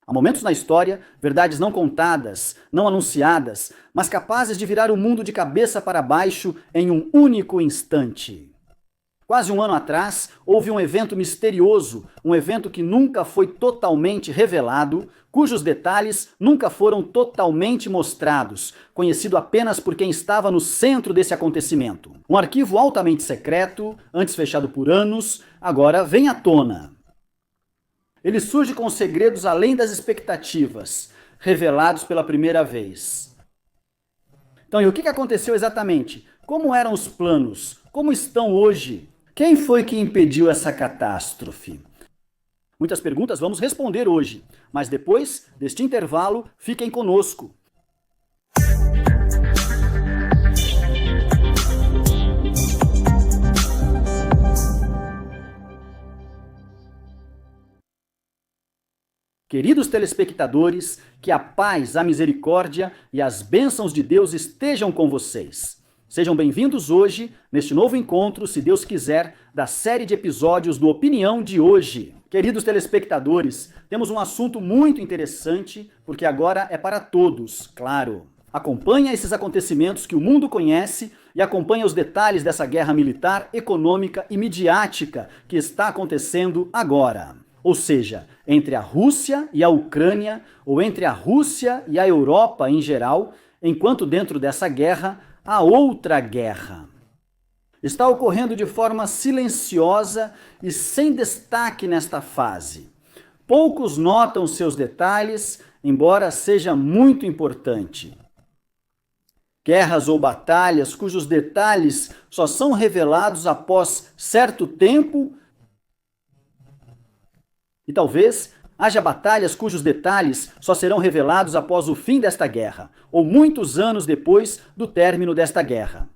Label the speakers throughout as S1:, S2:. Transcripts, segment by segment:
S1: Há momentos na história, verdades não contadas, não anunciadas, mas capazes de virar o mundo de cabeça para baixo em um único instante. Quase um ano atrás, houve um evento misterioso, um evento que nunca foi totalmente revelado, cujos detalhes nunca foram totalmente mostrados, conhecido apenas por quem estava no centro desse acontecimento. Um arquivo altamente secreto, antes fechado por anos, agora vem à tona. Ele surge com segredos além das expectativas, revelados pela primeira vez. Então, e o que aconteceu exatamente? Como eram os planos? Como estão hoje? Quem foi que impediu essa catástrofe? Muitas perguntas vamos responder hoje, mas depois deste intervalo, fiquem conosco. Queridos telespectadores, que a paz, a misericórdia e as bênçãos de Deus estejam com vocês. Sejam bem-vindos hoje, neste novo encontro, se Deus quiser, da série de episódios do Opinião de hoje. Queridos telespectadores, temos um assunto muito interessante, porque agora é para todos, claro. Acompanha esses acontecimentos que o mundo conhece e acompanha os detalhes dessa guerra militar, econômica e midiática que está acontecendo agora. Ou seja, entre a Rússia e a Ucrânia, ou entre a Rússia e a Europa em geral, enquanto dentro dessa guerra há outra guerra. Está ocorrendo de forma silenciosa e sem destaque nesta fase. Poucos notam seus detalhes, embora seja muito importante. Guerras ou batalhas cujos detalhes só são revelados após certo tempo. E talvez haja batalhas cujos detalhes só serão revelados após o fim desta guerra, ou muitos anos depois do término desta guerra.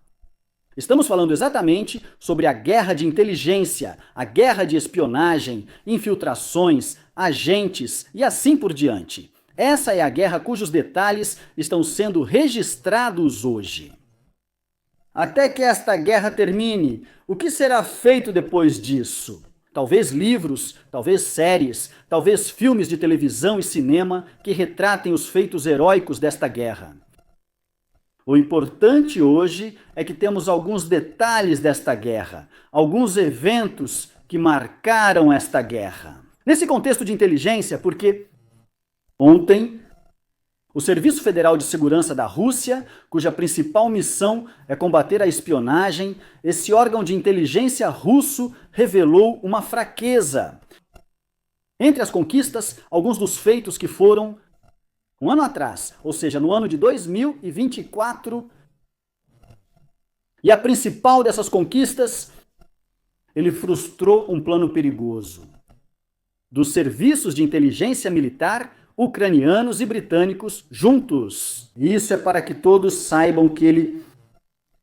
S1: Estamos falando exatamente sobre a guerra de inteligência, a guerra de espionagem, infiltrações, agentes e assim por diante. Essa é a guerra cujos detalhes estão sendo registrados hoje. Até que esta guerra termine, o que será feito depois disso? Talvez livros, talvez séries, talvez filmes de televisão e cinema que retratem os feitos heróicos desta guerra. O importante hoje é que temos alguns detalhes desta guerra, alguns eventos que marcaram esta guerra. Nesse contexto de inteligência, porque ontem o Serviço Federal de Segurança da Rússia, cuja principal missão é combater a espionagem, esse órgão de inteligência russo revelou uma fraqueza. Entre as conquistas, alguns dos feitos que foram um ano atrás, ou seja, no ano de 2024, e a principal dessas conquistas, ele frustrou um plano perigoso dos serviços de inteligência militar ucranianos e britânicos juntos. E isso é para que todos saibam que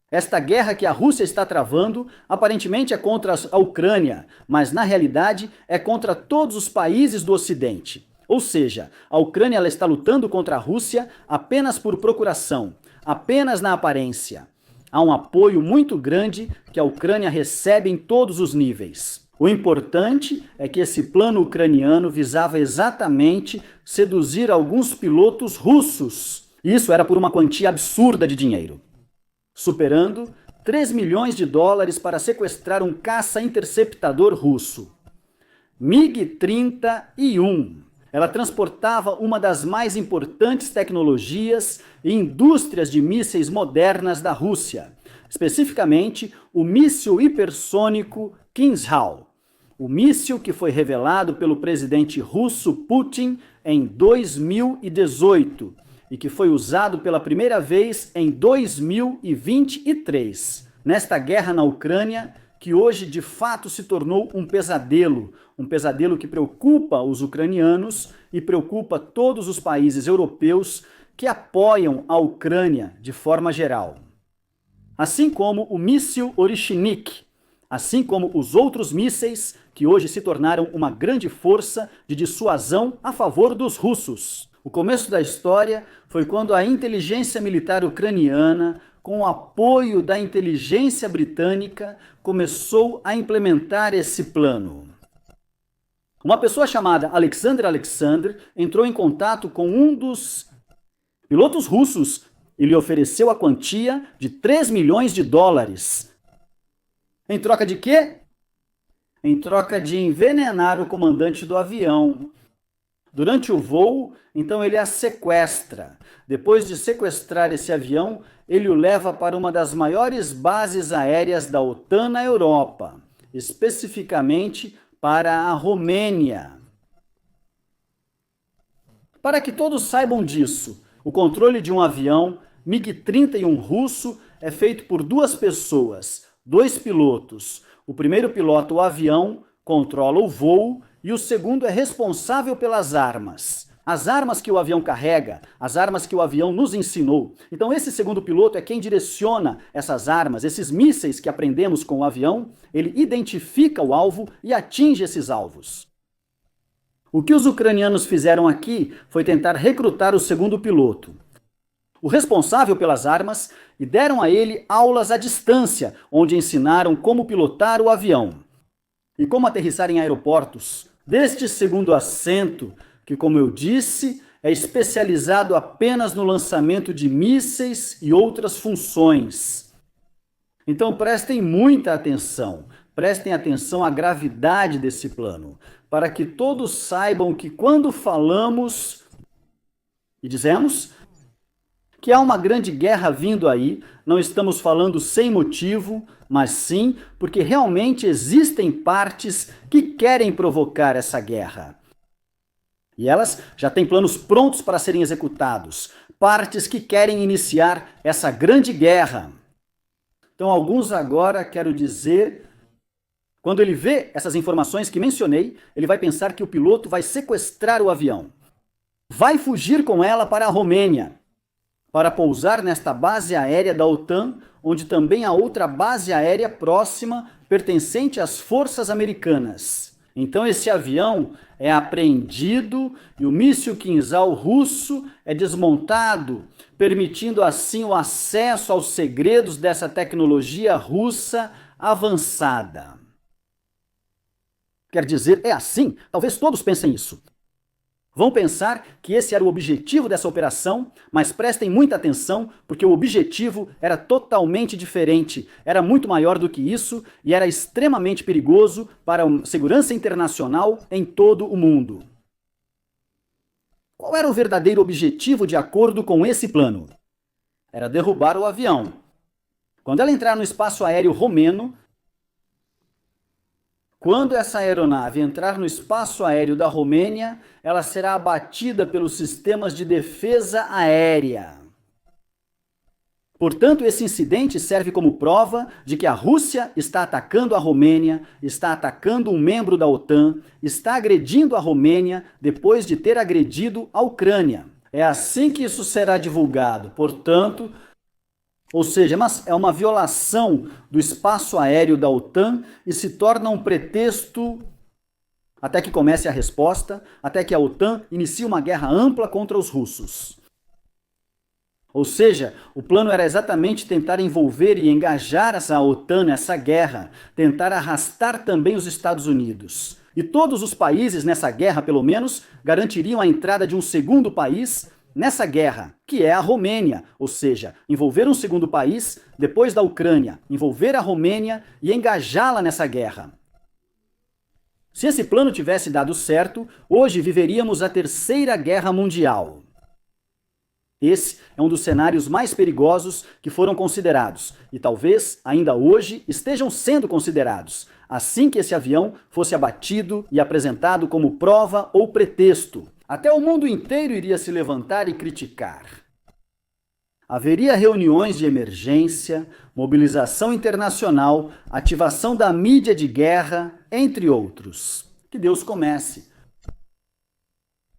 S1: esta guerra que a Rússia está travando, aparentemente é contra a Ucrânia, mas na realidade é contra todos os países do Ocidente. Ou seja, a Ucrânia ela está lutando contra a Rússia apenas por procuração, apenas na aparência. Há um apoio muito grande que a Ucrânia recebe em todos os níveis. O importante é que esse plano ucraniano visava exatamente seduzir alguns pilotos russos. Isso era por uma quantia absurda de dinheiro, superando 3 milhões de dólares para sequestrar um caça interceptador russo. MiG-31. Ela transportava uma das mais importantes tecnologias e indústrias de mísseis modernas da Rússia, especificamente o míssil hipersônico Kinzhal, o míssil que foi revelado pelo presidente russo Putin em 2018 e que foi usado pela primeira vez em 2023, nesta guerra na Ucrânia, que hoje de fato se tornou um pesadelo que preocupa os ucranianos e preocupa todos os países europeus que apoiam a Ucrânia de forma geral. Assim como o míssil Orishnik, assim como os outros mísseis que hoje se tornaram uma grande força de dissuasão a favor dos russos. O começo da história foi quando a inteligência militar ucraniana, com o apoio da inteligência britânica, começou a implementar esse plano. Uma pessoa chamada Alexander entrou em contato com um dos pilotos russos e lhe ofereceu a quantia de 3 milhões de dólares. Em troca de quê? Em troca de envenenar o comandante do avião. Durante o voo, então ele a sequestra. Depois de sequestrar esse avião, ele o leva para uma das maiores bases aéreas da OTAN na Europa, especificamente para a Romênia. Para que todos saibam disso, o controle de um avião MiG-31 russo é feito por 2 pessoas, 2 pilotos. O primeiro pilota o avião, controla o voo, e o segundo é responsável pelas armas. As armas que o avião carrega, as armas que o avião nos ensinou. Então esse segundo piloto é quem direciona essas armas, esses mísseis que aprendemos com o avião, ele identifica o alvo e atinge esses alvos. O que os ucranianos fizeram aqui foi tentar recrutar o segundo piloto, o responsável pelas armas, e deram a ele aulas à distância, onde ensinaram como pilotar o avião e como aterrissar em aeroportos. Deste segundo assento, que, como eu disse, é especializado apenas no lançamento de mísseis e outras funções. Então prestem muita atenção, prestem atenção à gravidade desse plano, para que todos saibam que quando falamos e dizemos que há uma grande guerra vindo aí, não estamos falando sem motivo, mas sim porque realmente existem partes que querem provocar essa guerra. E elas já têm planos prontos para serem executados, partes que querem iniciar essa grande guerra. Então, alguns agora, quero dizer, quando ele vê essas informações que mencionei, ele vai pensar que o piloto vai sequestrar o avião, vai fugir com ela para a Romênia, para pousar nesta base aérea da OTAN, onde também há outra base aérea próxima, pertencente às forças americanas. Então esse avião é apreendido e o míssil Kinzhal russo é desmontado, permitindo assim o acesso aos segredos dessa tecnologia russa avançada. Quer dizer, é assim? Talvez todos pensem isso. Vão pensar que esse era o objetivo dessa operação, mas prestem muita atenção, porque o objetivo era totalmente diferente, era muito maior do que isso e era extremamente perigoso para a segurança internacional em todo o mundo. Qual era o verdadeiro objetivo de acordo com esse plano? Era derrubar o avião. Quando ela entrar no espaço aéreo romeno, quando essa aeronave entrar no espaço aéreo da Romênia, ela será abatida pelos sistemas de defesa aérea. Portanto, esse incidente serve como prova de que a Rússia está atacando a Romênia, está atacando um membro da OTAN, está agredindo a Romênia depois de ter agredido a Ucrânia. É assim que isso será divulgado. Portanto, ou seja, é uma violação do espaço aéreo da OTAN e se torna um pretexto até que comece a resposta, até que a OTAN inicie uma guerra ampla contra os russos. Ou seja, o plano era exatamente tentar envolver e engajar essa OTAN nessa guerra, tentar arrastar também os Estados Unidos. E todos os países nessa guerra, pelo menos, garantiriam a entrada de um segundo país nessa guerra, que é a Romênia, ou seja, envolver um segundo país, depois da Ucrânia, envolver a Romênia e engajá-la nessa guerra. Se esse plano tivesse dado certo, hoje viveríamos a Terceira Guerra Mundial. Esse é um dos cenários mais perigosos que foram considerados, e talvez ainda hoje estejam sendo considerados, assim que esse avião fosse abatido e apresentado como prova ou pretexto. Até o mundo inteiro iria se levantar e criticar. Haveria reuniões de emergência, mobilização internacional, ativação da mídia de guerra, entre outros. Que Deus comece.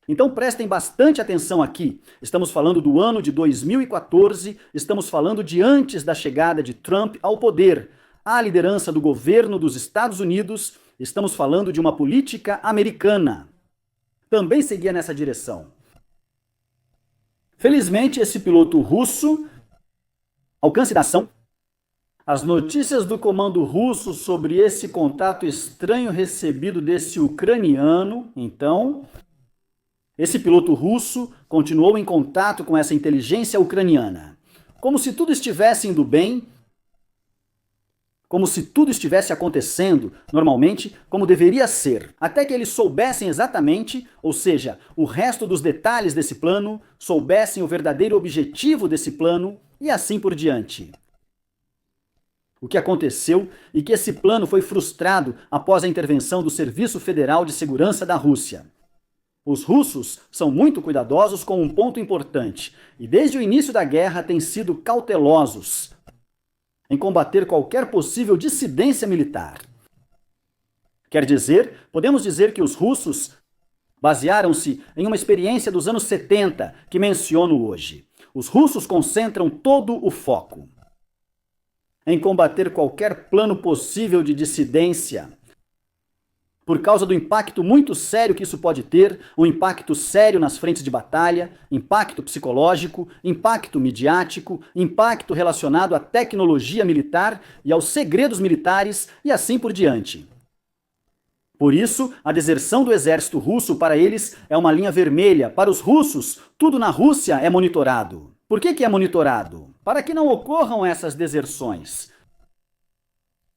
S1: Então prestem bastante atenção aqui. Estamos falando do ano de 2014, estamos falando de antes da chegada de Trump ao poder, à liderança do governo dos Estados Unidos, estamos falando de uma política americana. Também seguia nessa direção. Felizmente, esse piloto russo, alcance da ação, As notícias do comando russo sobre esse contato estranho recebido desse ucraniano, então, esse piloto russo continuou em contato com essa inteligência ucraniana, como se tudo estivesse indo bem, como se tudo estivesse acontecendo, normalmente, como deveria ser, até que eles soubessem exatamente, ou seja, o resto dos detalhes desse plano, soubessem o verdadeiro objetivo desse plano e assim por diante. O que aconteceu e que esse plano foi frustrado após a intervenção do Serviço Federal de Segurança da Rússia. Os russos são muito cuidadosos com um ponto importante e desde o início da guerra têm sido cautelosos em combater qualquer possível dissidência militar. Quer dizer, podemos dizer que os russos basearam-se em uma experiência dos anos 70 que menciono hoje. Os russos concentram todo o foco em combater qualquer plano possível de dissidência, por causa do impacto muito sério que isso pode ter, um impacto sério nas frentes de batalha, impacto psicológico, impacto midiático, impacto relacionado à tecnologia militar e aos segredos militares e assim por diante. Por isso, a deserção do exército russo para eles é uma linha vermelha. Para os russos, tudo na Rússia é monitorado. Por que é monitorado? Para que não ocorram essas deserções.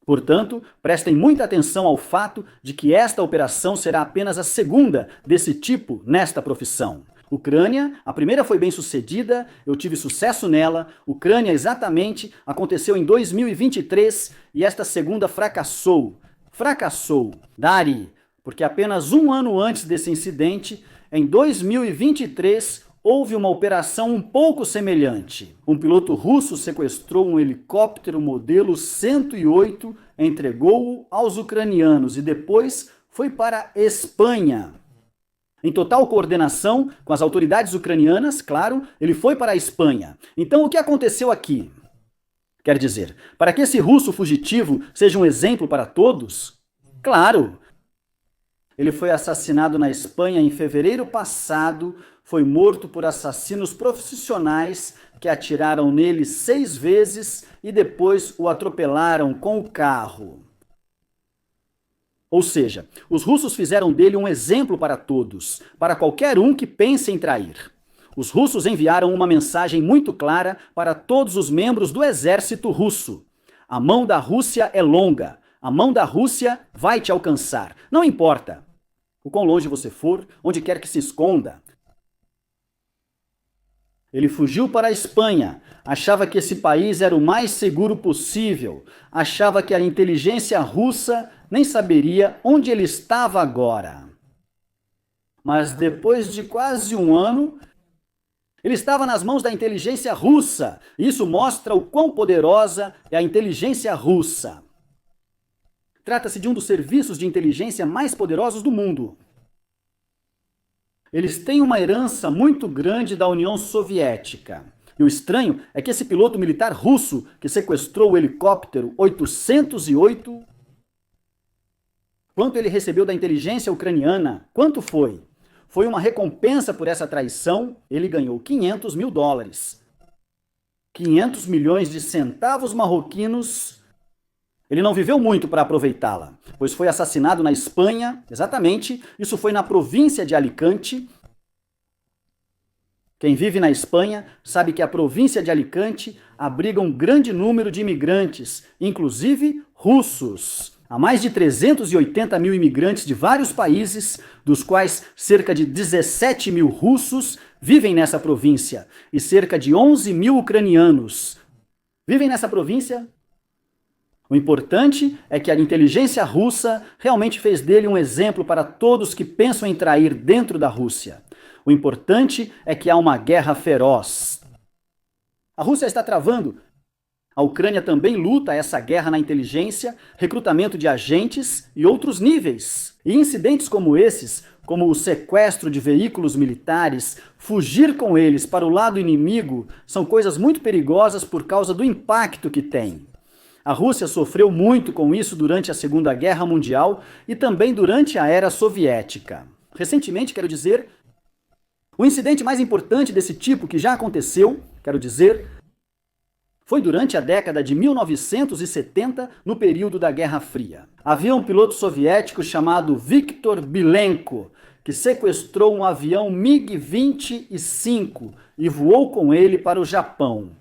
S1: Portanto, prestem muita atenção ao fato de que esta operação será apenas a segunda desse tipo nesta profissão. Ucrânia, a primeira foi bem sucedida, eu tive sucesso nela. Ucrânia, exatamente, aconteceu em 2023 e esta segunda fracassou. Fracassou. Dari, porque apenas um ano antes desse incidente, em 2023, houve uma operação um pouco semelhante. Um piloto russo sequestrou um helicóptero modelo 108, entregou-o aos ucranianos e depois foi para a Espanha. Em total coordenação com as autoridades ucranianas, claro, ele foi para a Espanha. Então o que aconteceu aqui? Quer dizer, para que esse russo fugitivo seja um exemplo para todos? Claro! Ele foi assassinado na Espanha em fevereiro passado, foi morto por assassinos profissionais que atiraram nele 6 vezes e depois o atropelaram com o carro. Ou seja, os russos fizeram dele um exemplo para todos, para qualquer um que pense em trair. Os russos enviaram uma mensagem muito clara para todos os membros do exército russo. A mão da Rússia é longa, a mão da Rússia vai te alcançar. Não importa o quão longe você for, onde quer que se esconda. Ele fugiu para a Espanha, achava que esse país era o mais seguro possível, achava que a inteligência russa nem saberia onde ele estava agora. Mas depois de quase um ano, ele estava nas mãos da inteligência russa. Isso mostra o quão poderosa é a inteligência russa. Trata-se de um dos serviços de inteligência mais poderosos do mundo. Eles têm uma herança muito grande da União Soviética. E o estranho é que esse piloto militar russo que sequestrou o helicóptero 808, quanto ele recebeu da inteligência ucraniana? Quanto foi? Foi uma recompensa por essa traição, ele ganhou $500 mil. 500 milhões de centavos marroquinos. Ele não viveu muito para aproveitá-la, pois foi assassinado na Espanha, exatamente, isso foi na província de Alicante. Quem vive na Espanha sabe que a província de Alicante abriga um grande número de imigrantes, inclusive russos. Há mais de 380 mil imigrantes de vários países, dos quais cerca de 17 mil russos vivem nessa província e cerca de 11 mil ucranianos vivem nessa província. O importante é que a inteligência russa realmente fez dele um exemplo para todos que pensam em trair dentro da Rússia. O importante é que há uma guerra feroz. A Rússia está travando. A Ucrânia também luta essa guerra na inteligência, recrutamento de agentes e outros níveis. E incidentes como esses, como o sequestro de veículos militares, fugir com eles para o lado inimigo, são coisas muito perigosas por causa do impacto que tem. A Rússia sofreu muito com isso durante a Segunda Guerra Mundial e também durante a era soviética. Recentemente, quero dizer, o incidente mais importante desse tipo que já aconteceu, quero dizer, Foi durante a década de 1970, no período da Guerra Fria. Havia um piloto soviético chamado Viktor Bilenko, que sequestrou um avião MiG-25 e voou com ele para o Japão.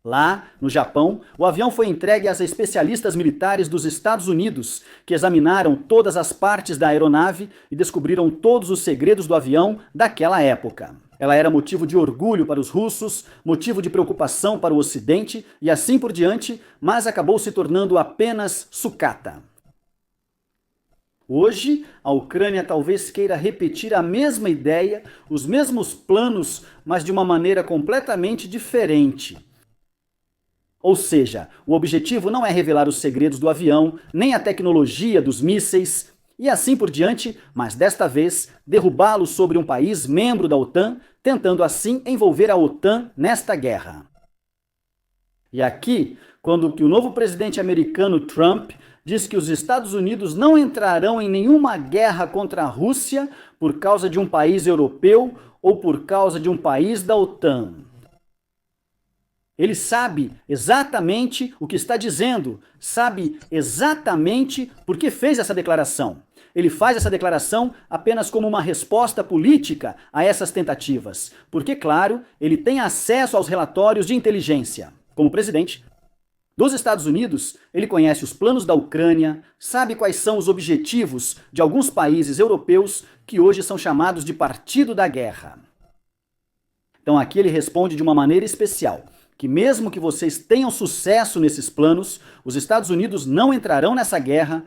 S1: Lá, no Japão, o avião foi entregue às especialistas militares dos Estados Unidos, que examinaram todas as partes da aeronave e descobriram todos os segredos do avião daquela época. Ela era motivo de orgulho para os russos, motivo de preocupação para o Ocidente e assim por diante, mas acabou se tornando apenas sucata. Hoje, a Ucrânia talvez queira repetir a mesma ideia, os mesmos planos, mas de uma maneira completamente diferente. Ou seja, o objetivo não é revelar os segredos do avião, nem a tecnologia dos mísseis, e assim por diante, mas desta vez derrubá-lo sobre um país membro da OTAN, tentando assim envolver a OTAN nesta guerra. E aqui, quando o novo presidente americano Trump diz que os Estados Unidos não entrarão em nenhuma guerra contra a Rússia por causa de um país europeu ou por causa de um país da OTAN. Ele sabe exatamente o que está dizendo, sabe exatamente por que fez essa declaração. Ele faz essa declaração apenas como uma resposta política a essas tentativas, porque, claro, ele tem acesso aos relatórios de inteligência. Como presidente dos Estados Unidos, ele conhece os planos da Ucrânia, sabe quais são os objetivos de alguns países europeus que hoje são chamados de Partido da Guerra. Então aqui ele responde de uma maneira especial, que mesmo que vocês tenham sucesso nesses planos, os Estados Unidos não entrarão nessa guerra.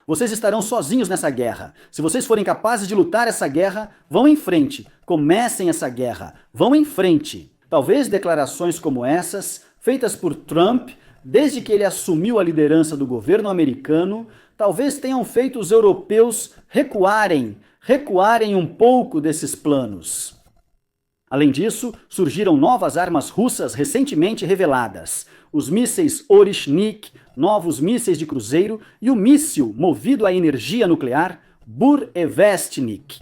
S1: Vocês estarão sozinhos nessa guerra. Se vocês forem capazes de lutar essa guerra, vão em frente. Comecem essa guerra. Vão em frente. Talvez declarações como essas, feitas por Trump, desde que ele assumiu a liderança do governo americano, talvez tenham feito os europeus recuarem um pouco desses planos. Além disso, surgiram novas armas russas recentemente reveladas. Os mísseis Orishnik, novos mísseis de cruzeiro e o míssil movido a energia nuclear Burevestnik.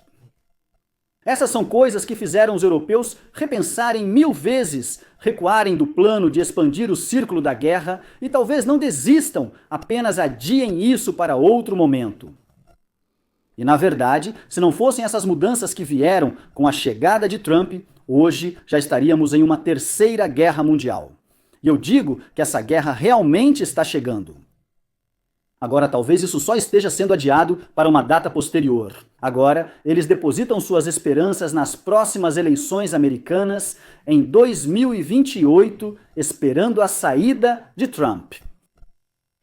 S1: Essas são coisas que fizeram os europeus repensarem 1000 vezes, recuarem do plano de expandir o círculo da guerra e talvez não desistam, apenas adiem isso para outro momento. E na verdade, se não fossem essas mudanças que vieram com a chegada de Trump, hoje já estaríamos em uma terceira guerra mundial. E eu digo que essa guerra realmente está chegando. Agora, talvez isso só esteja sendo adiado para uma data posterior. Agora, eles depositam suas esperanças nas próximas eleições americanas em 2028, esperando a saída de Trump.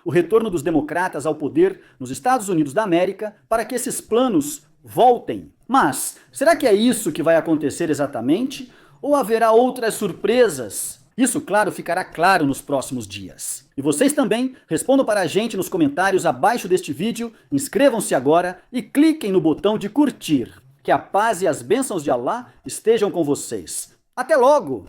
S1: O retorno dos democratas ao poder nos Estados Unidos da América para que esses planos voltem. Mas, será que é isso que vai acontecer exatamente? Ou haverá outras surpresas? Isso, claro, ficará claro nos próximos dias. E vocês também respondam para a gente nos comentários abaixo deste vídeo, inscrevam-se agora e cliquem no botão de curtir. Que a paz e as bênçãos de Allah estejam com vocês. Até logo!